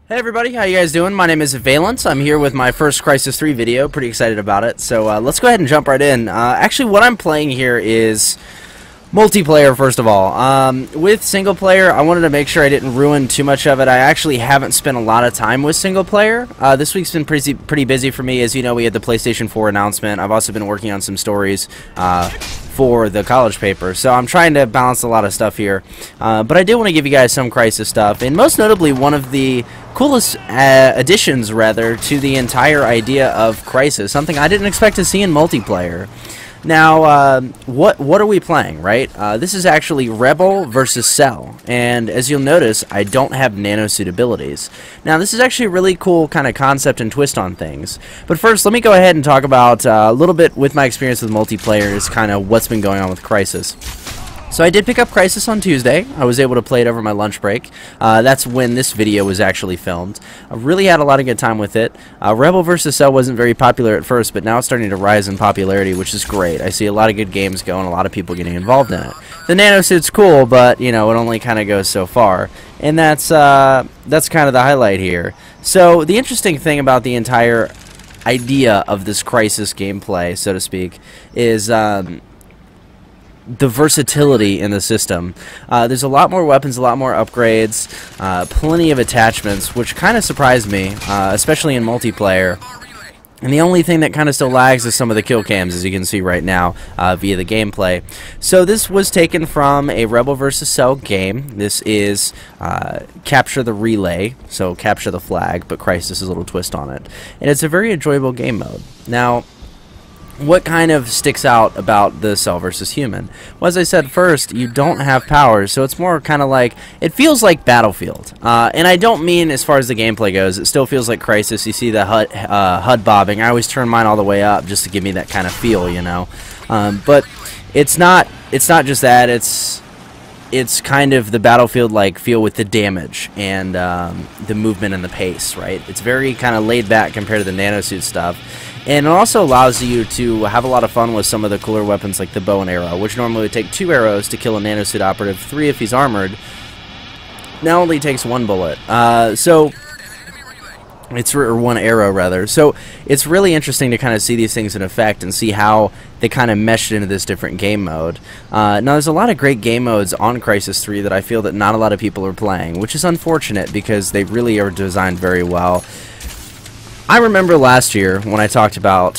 Hey everybody, how you guys doing? My name is Avialence. I'm here with my first Crysis 3 video. Pretty excited about it. So let's go ahead and jump right in. Actually, what I'm playing here is multiplayer, first of all. With single player, I wanted to make sure I didn't ruin too much of it. I actually haven't spent a lot of time with single player. This week's been pretty busy for me. As you know, we had the PlayStation 4 announcement. I've also been working on some stories for the college paper, so I'm trying to balance a lot of stuff here. But I do want to give you guys some Crysis stuff, and most notably, one of the coolest additions, rather, to the entire idea of Crysis, something I didn't expect to see in multiplayer. Now, what are we playing, right? This is actually Rebel versus Cell, and as you'll notice, I don't have nanosuit abilities. Now, this is actually a really cool kind of concept and twist on things. But first, let me go ahead and talk about a little bit with my experience with multiplayer is kind of what's been going on with Crysis. So I did pick up Crysis on Tuesday. I was able to play it over my lunch break. That's when this video was actually filmed. I really had a lot of good time with it. Rebel vs. Cell wasn't very popular at first, but now it's starting to rise in popularity, which is great. I see a lot of good games going, a lot of people getting involved in it. The nanosuit's cool, but you know, it only kind of goes so far, and that's kind of the highlight here. So the interesting thing about the entire idea of this Crysis gameplay, so to speak, is the versatility in the system. There's a lot more weapons, a lot more upgrades, plenty of attachments, which kind of surprised me, especially in multiplayer. And the only thing that kind of still lags is some of the kill cams, as you can see right now, via the gameplay. So this was taken from a Rebel vs. Cell game. This is Capture the Relay, so capture the flag, but Crysis is a little twist on it. And it's a very enjoyable game mode. Now, what kind of sticks out about the Cell versus Human? Well, as I said first, you don't have powers, so it's more kind of like, it feels like Battlefield. And I don't mean as far as the gameplay goes, it still feels like Crysis. You see the HUD bobbing. I always turn mine all the way up just to give me that kind of feel, you know. But it's not just that, it's kind of the Battlefield-like feel with the damage and the movement and the pace, right? It's very kind of laid back compared to the nanosuit stuff. And it also allows you to have a lot of fun with some of the cooler weapons like the bow and arrow, which normally would take 2 arrows to kill a nanosuit operative, 3 if he's armored. Now only takes 1 bullet. So it's or 1 arrow rather. So it's really interesting to kind of see these things in effect and see how they kind of meshed into this different game mode. Now there's a lot of great game modes on Crysis 3 that I feel that not a lot of people are playing, which is unfortunate because they really are designed very well. I remember last year when I talked about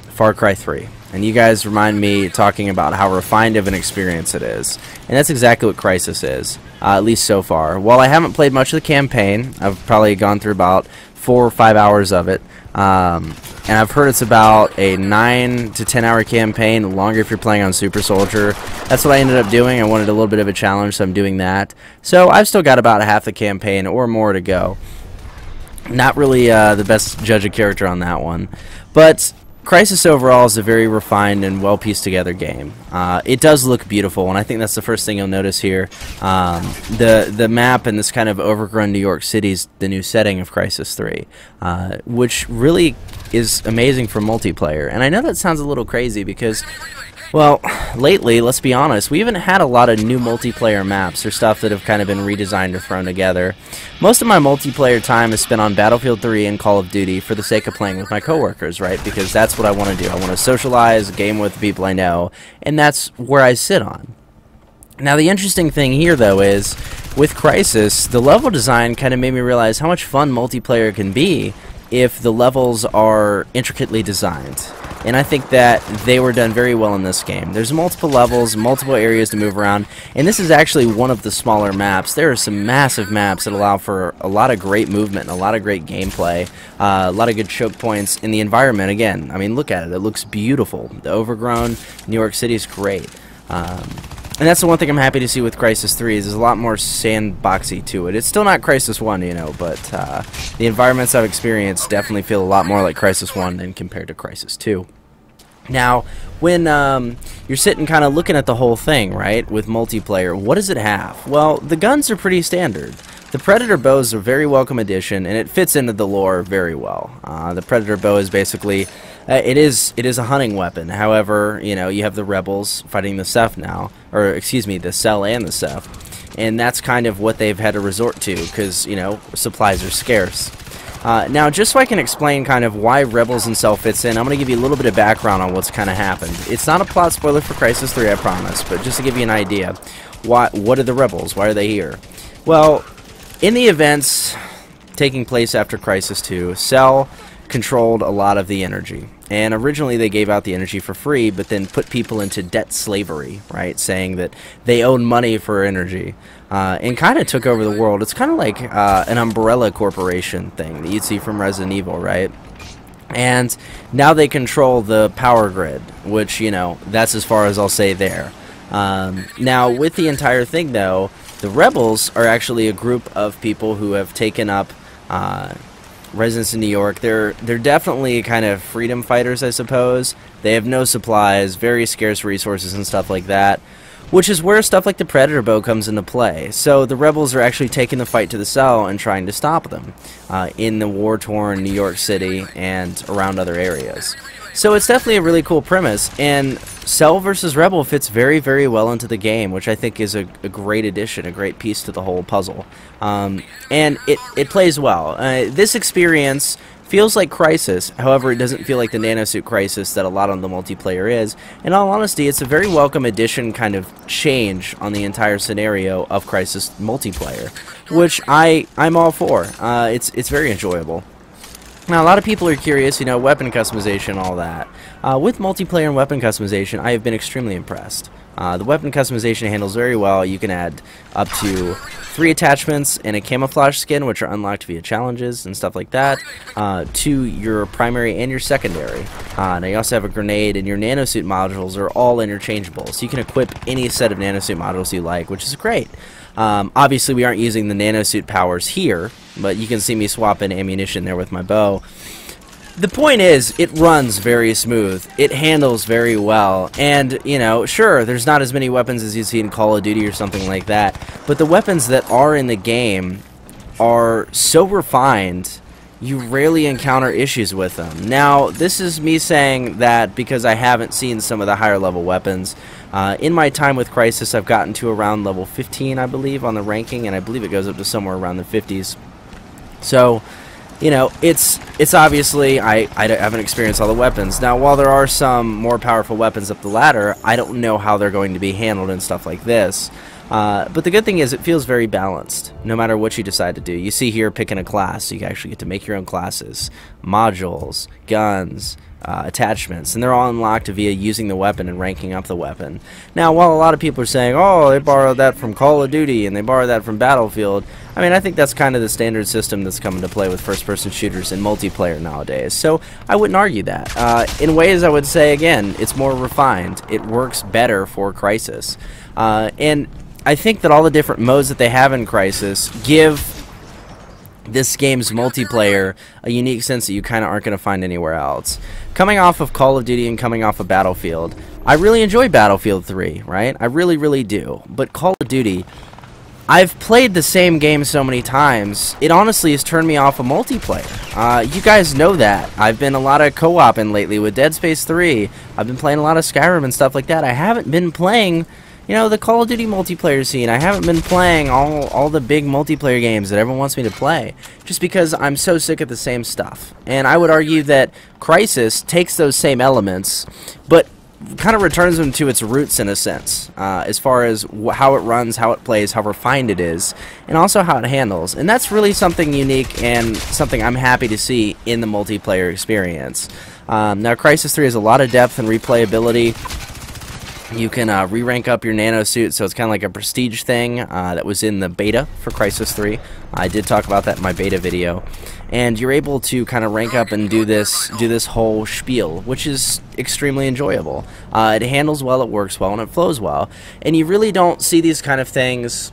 Far Cry 3, and you guys remind me talking about how refined of an experience it is, and that's exactly what Crysis is, at least so far. While I haven't played much of the campaign, I've probably gone through about 4 or 5 hours of it, and I've heard it's about a 9 to 10 hour campaign, longer if you're playing on Super Soldier. That's what I ended up doing. I wanted a little bit of a challenge, so I'm doing that. So I've still got about half the campaign or more to go. Not really the best judge of character on that one, but Crysis overall is a very refined and well pieced together game. It does look beautiful, and I think that's the first thing you'll notice here. The map and this kind of overgrown New York City is the new setting of Crysis 3, which really is amazing for multiplayer. And I know that sounds a little crazy because, well, lately, let's be honest, we haven't had a lot of new multiplayer maps or stuff that have kind of been redesigned or thrown together. Most of my multiplayer time is spent on Battlefield 3 and Call of Duty for the sake of playing with my coworkers, right? Because that's what I want to do. I want to socialize, game with the people I know, and that's where I sit on. Now, the interesting thing here, though, is with Crysis, the level design kind of made me realize how much fun multiplayer can be if the levels are intricately designed. And I think that they were done very well in this game. There's multiple levels, multiple areas to move around, and this is actually one of the smaller maps. There are some massive maps that allow for a lot of great movement and a lot of great gameplay, a lot of good choke points in the environment. Again, I mean, look at it. It looks beautiful. The overgrown New York City is great. And that's the one thing I'm happy to see with Crysis 3 is there's a lot more sandboxy to it. It's still not Crysis 1, you know, but the environments I've experienced definitely feel a lot more like Crysis 1 than compared to Crysis 2. Now, when you're sitting kind of looking at the whole thing, right, with multiplayer, what does it have? Well, the guns are pretty standard. The Predator bow is a very welcome addition, and it fits into the lore very well. The Predator bow is basically, it is a hunting weapon. However, you know, you have the rebels fighting the Ceph now, or excuse me, the Cell and the Ceph. and that's kind of what they've had to resort to because, you know, supplies are scarce. Now, just so I can explain kind of why Rebels and Cell fits in, I'm going to give you a little bit of background on what's kind of happened. It's not a plot spoiler for Crysis 3, I promise, but just to give you an idea, what are the Rebels? Why are they here? Well, in the events taking place after Crysis 2, Cell controlled a lot of the energy. And originally they gave out the energy for free, but then put people into debt slavery, right? Saying that they own money for energy. And kind of took over the world. It's kind of like an umbrella corporation thing that you'd see from Resident Evil, right? And now they control the power grid, which, you know, that's as far as I'll say there. Now, with the entire thing, though, the Rebels are actually a group of people who have taken up residence in New York. They're definitely kind of freedom fighters, I suppose. They have no supplies, very scarce resources and stuff like that, which is where stuff like the Predator bow comes into play. So the Rebels are actually taking the fight to the Cell and trying to stop them in the war-torn New York City and around other areas. So it's definitely a really cool premise, and Cell versus Rebel fits very, very well into the game, which I think is a great addition, a great piece to the whole puzzle. And it plays well. This experience feels like Crysis, however it doesn't feel like the nanosuit Crysis that a lot of the multiplayer is. In all honesty, it's a very welcome addition, kind of change on the entire scenario of Crysis multiplayer, which I'm all for. It's very enjoyable. Now, a lot of people are curious, you know, weapon customization, all that. With multiplayer and weapon customization, I have been extremely impressed. The weapon customization handles very well. You can add up to 3 attachments and a camouflage skin, which are unlocked via challenges and stuff like that, to your primary and your secondary. Now, you also have a grenade, and your nanosuit modules are all interchangeable, so you can equip any set of nanosuit modules you like, which is great. Obviously, we aren't using the nanosuit powers here, but you can see me swapping ammunition there with my bow. The point is, it runs very smooth, it handles very well, and, you know, sure, there's not as many weapons as you see in Call of Duty or something like that, but the weapons that are in the game are so refined, you rarely encounter issues with them. Now, this is me saying that because I haven't seen some of the higher level weapons. In my time with Crysis, I've gotten to around level 15, I believe, on the ranking, and I believe it goes up to somewhere around the 50s. So, you know, it's obviously, I haven't experienced all the weapons. Now, while there are some more powerful weapons up the ladder, I don't know how they're going to be handled and stuff like this. But the good thing is it feels very balanced, no matter what you decide to do. You see here picking a class, so you actually get to make your own classes, modules, guns, attachments, and they're all unlocked via using the weapon and ranking up the weapon. Now, while a lot of people are saying, oh, they borrowed that from Call of Duty and they borrowed that from Battlefield, I mean, I think that's kind of the standard system that's come into play with first-person shooters and multiplayer nowadays, so I wouldn't argue that. In ways, I would say, again, it's more refined. It works better for Crysis. And I think that all the different modes that they have in Crysis give this game's multiplayer a unique sense that you kind of aren't going to find anywhere else. Coming off of Call of Duty and coming off of Battlefield, I really enjoy Battlefield 3, right? I really, really do. But Call of Duty, I've played the same game so many times, it honestly has turned me off of multiplayer. You guys know that. I've been a lot of co-oping lately with Dead Space 3. I've been playing a lot of Skyrim and stuff like that. I haven't been playing, you know, the Call of Duty multiplayer scene. I haven't been playing all the big multiplayer games that everyone wants me to play, just because I'm so sick of the same stuff. And I would argue that Crysis takes those same elements, but kind of returns them to its roots in a sense, as far as how it runs, how it plays, how refined it is, and also how it handles. And that's really something unique and something I'm happy to see in the multiplayer experience. Now, Crysis 3 has a lot of depth and replayability. You can re-rank up your nanosuit, so it's kind of like a prestige thing that was in the beta for Crysis 3. I did talk about that in my beta video. And you're able to kind of rank up and do this whole spiel, which is extremely enjoyable. It handles well, it works well, and it flows well. And you really don't see these kind of things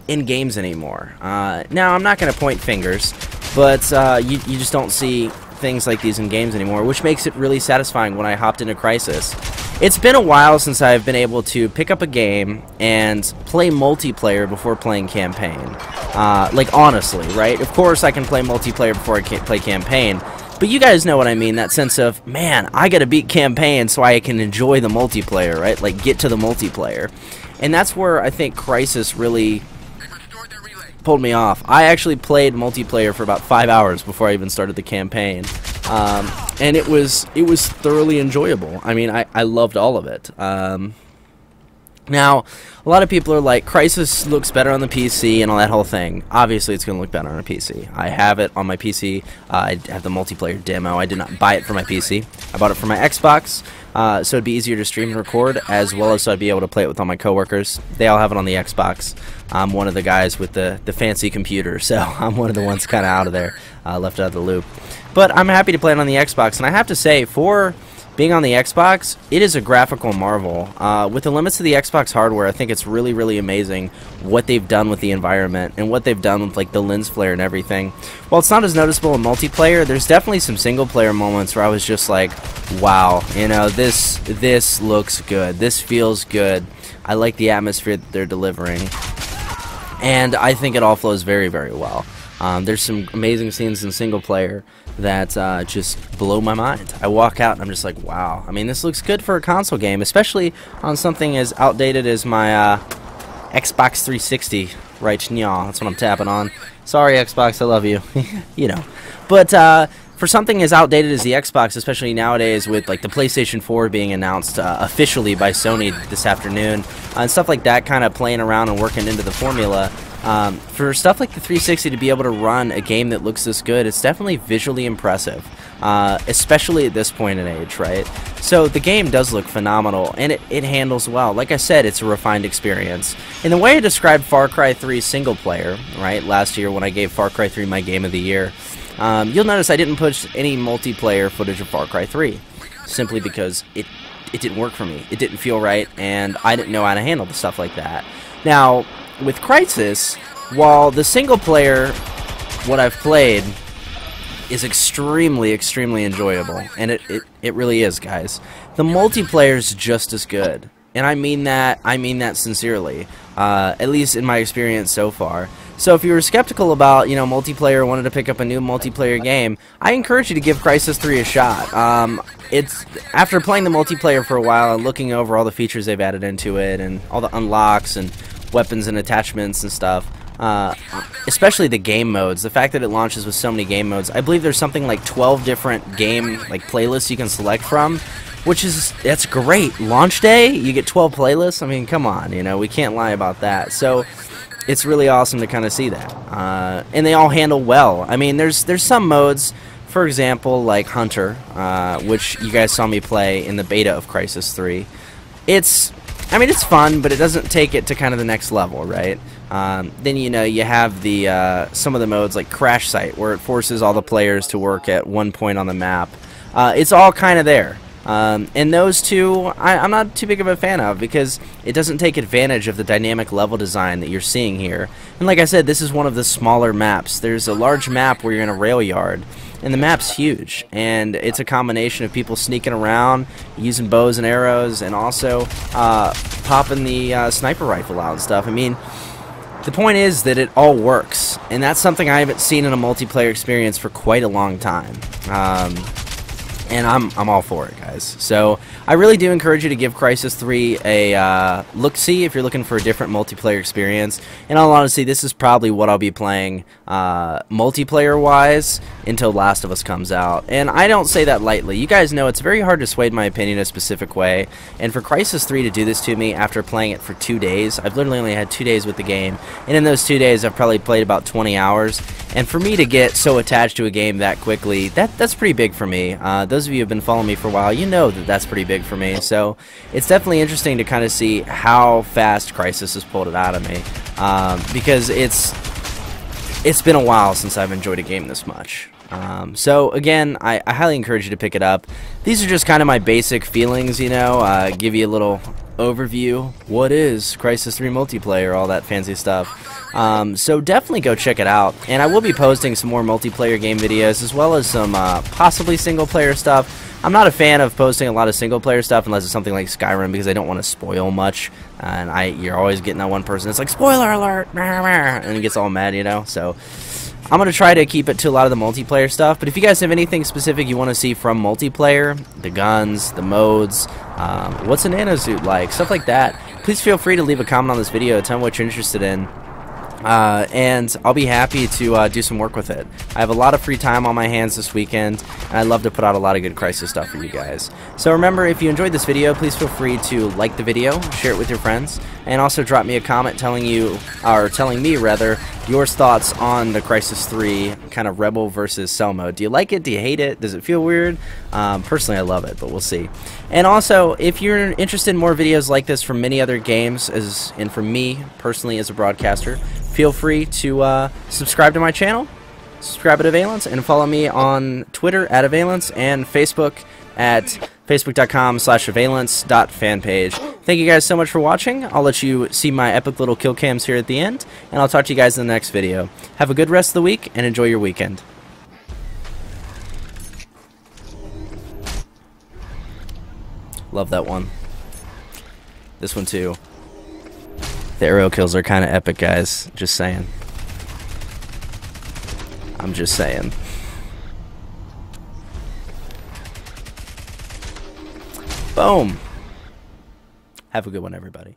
in games anymore. Now, I'm not going to point fingers, but you just don't see things like these in games anymore, which makes it really satisfying when I hopped into Crysis. It's been a while since I've been able to pick up a game and play multiplayer before playing campaign. Like, honestly, right? Of course I can play multiplayer before I play campaign, but you guys know what I mean, that sense of, man, I gotta beat campaign so I can enjoy the multiplayer, right? Like, get to the multiplayer. And that's where I think Crysis really pulled me off. I actually played multiplayer for about 5 hours before I even started the campaign, and it was thoroughly enjoyable. I mean, I loved all of it. Now, a lot of people are like, Crysis looks better on the PC and all that whole thing. Obviously, it's going to look better on a PC. I have it on my PC. I have the multiplayer demo. I did not buy it for my PC. I bought it for my Xbox, so it'd be easier to stream and record, as well as so I'd be able to play it with all my coworkers. They all have it on the Xbox. I'm one of the guys with the fancy computer, so I'm one of the ones kind of out of there, left out of the loop. But I'm happy to play it on the Xbox, and I have to say, for being on the Xbox, it is a graphical marvel. With the limits of the Xbox hardware, I think it's really, really amazing what they've done with the environment and what they've done with like the lens flare and everything. While it's not as noticeable in multiplayer, there's definitely some single-player moments where I was just like, wow, you know, this looks good. This feels good. I like the atmosphere that they're delivering. And I think it all flows very, very well. There's some amazing scenes in single player that just blow my mind. I walk out and I'm just like, wow. I mean, this looks good for a console game, especially on something as outdated as my Xbox 360 right now. That's what I'm tapping on. Sorry, Xbox, I love you. You know. But for something as outdated as the Xbox, especially nowadays with like the PlayStation 4 being announced officially by Sony this afternoon, and stuff like that kind of playing around and working into the formula, for stuff like the 360 to be able to run a game that looks this good, it's definitely visually impressive, especially at this point in age, right? So the game does look phenomenal, and it handles well. Like I said, it's a refined experience. In the way I described Far Cry 3 single player, right, last year when I gave Far Cry 3 my game of the year, you'll notice I didn't push any multiplayer footage of Far Cry 3, simply because it didn't work for me. It didn't feel right, and I didn't know how to handle the stuff like that. Now, with Crysis, while the single player, what I've played, is extremely, extremely enjoyable, and it really is, guys, the multiplayer is just as good, and I mean that sincerely, at least in my experience so far. So if you were skeptical about, you know, multiplayer, wanted to pick up a new multiplayer game, I encourage you to give Crysis 3 a shot. It's after playing the multiplayer for a while and looking over all the features they've added into it and all the unlocks and weapons and attachments and stuff, especially the game modes, the fact that it launches with so many game modes. I believe there's something like 12 different game like playlists you can select from, that's great. Launch day, you get 12 playlists. I mean, come on, you know, we can't lie about that. So it's really awesome to kind of see that, and they all handle well. I mean, there's some modes, for example, like Hunter, which you guys saw me play in the beta of Crysis 3. I mean, it's fun, but it doesn't take it to kind of the next level, right? Then, you know, you have the some of the modes like Crash Site, where it forces all the players to work at one point on the map. It's all kind of there. And those two, I'm not too big of a fan of, because it doesn't take advantage of the dynamic level design that you're seeing here. And like I said, this is one of the smaller maps. There's a large map where you're in a rail yard, and the map's huge, and it's a combination of people sneaking around, using bows and arrows, and also popping the sniper rifle out and stuff. I mean, the point is that it all works, and that's something I haven't seen in a multiplayer experience for quite a long time. And I'm all for it, guys. So I really do encourage you to give Crysis 3 a look-see if you're looking for a different multiplayer experience. In all honesty, this is probably what I'll be playing multiplayer-wise until Last of Us comes out. And I don't say that lightly. You guys know it's very hard to sway my opinion a specific way. And for Crysis 3 to do this to me after playing it for 2 days, I've literally only had 2 days with the game. And in those 2 days, I've probably played about 20 hours. And for me to get so attached to a game that quickly, that's pretty big for me. Those of you who have been following me for a while, you know that that's pretty big for me. So it's definitely interesting to kind of see how fast Crysis has pulled it out of me, because it's been a while since I've enjoyed a game this much. So again, I highly encourage you to pick it up. These are just kind of my basic feelings, you know, give you a little overview. What is Crysis 3 multiplayer, all that fancy stuff. So definitely go check it out, and I will be posting some more multiplayer game videos as well as some possibly single player stuff. I'm not a fan of posting a lot of single player stuff unless it's something like Skyrim, because I don't want to spoil much, and you're always getting that one person that's like, spoiler alert, and it gets all mad, you know. So I'm going to try to keep it to a lot of the multiplayer stuff, but if you guys have anything specific you want to see from multiplayer, the guns, the modes, what's a nanosuit like, stuff like that, please feel free to leave a comment on this video, tell me what you're interested in. and I'll be happy to do some work with it. I have a lot of free time on my hands this weekend, and I'd love to put out a lot of good Crysis stuff for you guys. So remember, if you enjoyed this video, please feel free to like the video, share it with your friends, and also drop me a comment telling me rather, your thoughts on the Crysis 3 kind of Rebel versus Cell mode. Do you like it? Do you hate it? Does it feel weird? Personally, I love it, but we'll see. And also, if you're interested in more videos like this from many other games, and from me personally as a broadcaster, feel free to subscribe to my channel, subscribe at Avialence, and follow me on Twitter at Avialence and Facebook at facebook.com/avialence.fanpage. Thank you guys so much for watching. I'll let you see my epic little kill cams here at the end, and I'll talk to you guys in the next video. Have a good rest of the week, and enjoy your weekend. Love that one. This one too. The aerial kills are kind of epic, guys. Just saying. I'm just saying. Boom. Have a good one, everybody.